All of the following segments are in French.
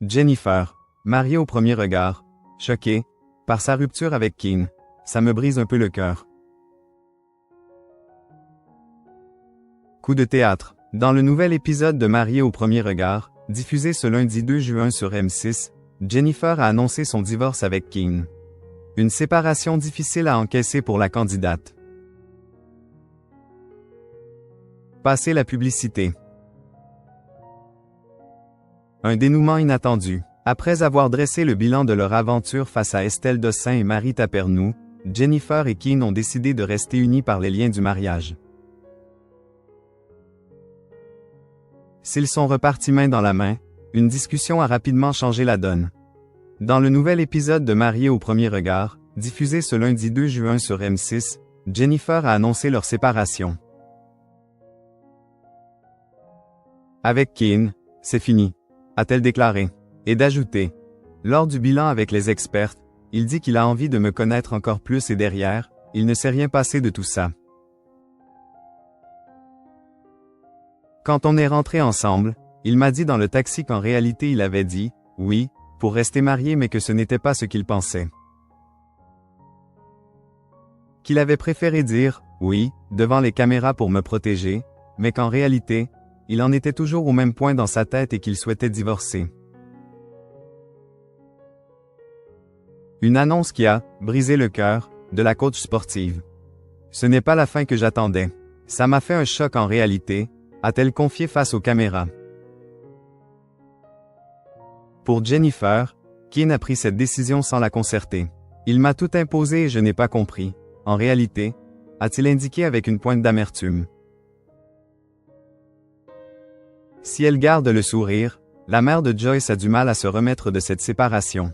Jennifer, mariée au premier regard, choquée par sa rupture avec Keane, ça me brise un peu le cœur. Coup de théâtre. Dans le nouvel épisode de Mariée au premier regard, diffusé ce lundi 2 juin sur M6, Jennifer a annoncé son divorce avec Keane. Une séparation difficile à encaisser pour la candidate. Passé la publicité. Un dénouement inattendu. Après avoir dressé le bilan de leur aventure face à Estelle Dossin et Marie Tapernou, Jennifer et Keane ont décidé de rester unis par les liens du mariage. S'ils sont repartis main dans la main, une discussion a rapidement changé la donne. Dans le nouvel épisode de Mariée au premier regard, diffusé ce lundi 2 juin sur M6, Jennifer a annoncé leur séparation. Avec Keane, c'est fini, a-t-elle déclaré, et d'ajouter. Lors du bilan avec les experts, il dit qu'il a envie de me connaître encore plus et derrière, il ne s'est rien passé de tout ça. Quand on est rentrés ensemble, il m'a dit dans le taxi qu'en réalité il avait dit, oui, pour rester marié mais que ce n'était pas ce qu'il pensait. Qu'il avait préféré dire, oui, devant les caméras pour me protéger, mais qu'en réalité, il en était toujours au même point dans sa tête et qu'il souhaitait divorcer. Une annonce qui a brisé le cœur de la coach sportive. Ce n'est pas la fin que j'attendais. Ça m'a fait un choc en réalité, a-t-elle confié face aux caméras. Pour Jennifer, Keane a pris cette décision sans la concerter. Il m'a tout imposé et je n'ai pas compris. En réalité, a-t-il indiqué avec une pointe d'amertume. Si elle garde le sourire, la mère de Joyce a du mal à se remettre de cette séparation.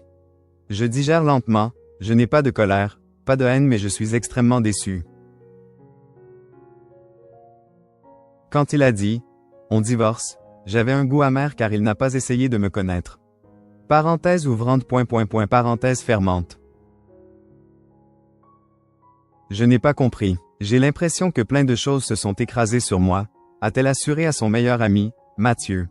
Je digère lentement, je n'ai pas de colère, pas de haine mais je suis extrêmement déçu. Quand il a dit « on divorce », j'avais un goût amer car il n'a pas essayé de me connaître. Parenthèse ouvrante ... parenthèse fermante. Je n'ai pas compris. J'ai l'impression que plein de choses se sont écrasées sur moi, a-t-elle assuré à son meilleur ami, Mathieu.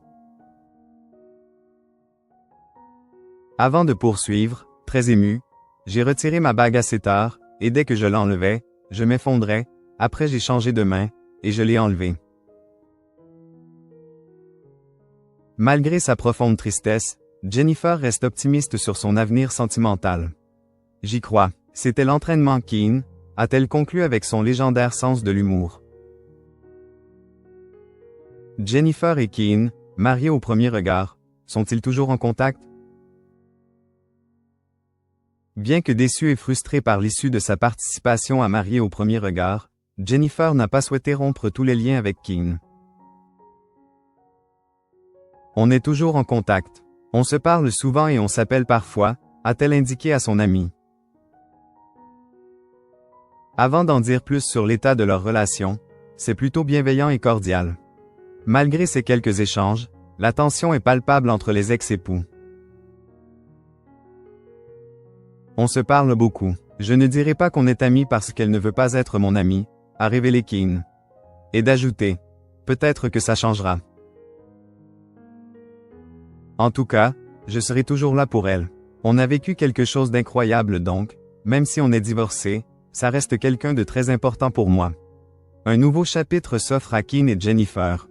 Avant de poursuivre, très ému, j'ai retiré ma bague assez tard, et dès que je l'enlevais, je m'effondrais, après j'ai changé de main, et je l'ai enlevée. Malgré sa profonde tristesse, Jennifer reste optimiste sur son avenir sentimental. J'y crois, c'était l'entraînement Keane, a-t-elle conclu avec son légendaire sens de l'humour. Jennifer et Keane, mariés au premier regard, sont-ils toujours en contact? Bien que déçue et frustrée par l'issue de sa participation à Mariée au premier regard, Jennifer n'a pas souhaité rompre tous les liens avec Keane. On est toujours en contact. On se parle souvent et on s'appelle parfois, a-t-elle indiqué à son ami. Avant d'en dire plus sur l'état de leur relation, c'est plutôt bienveillant et cordial. Malgré ces quelques échanges, la tension est palpable entre les ex-époux. On se parle beaucoup. Je ne dirai pas qu'on est amis parce qu'elle ne veut pas être mon amie, a révélé Keane. Et d'ajouter, peut-être que ça changera. En tout cas, je serai toujours là pour elle. On a vécu quelque chose d'incroyable donc, même si on est divorcé, ça reste quelqu'un de très important pour moi. Un nouveau chapitre s'offre à Keane et Jennifer.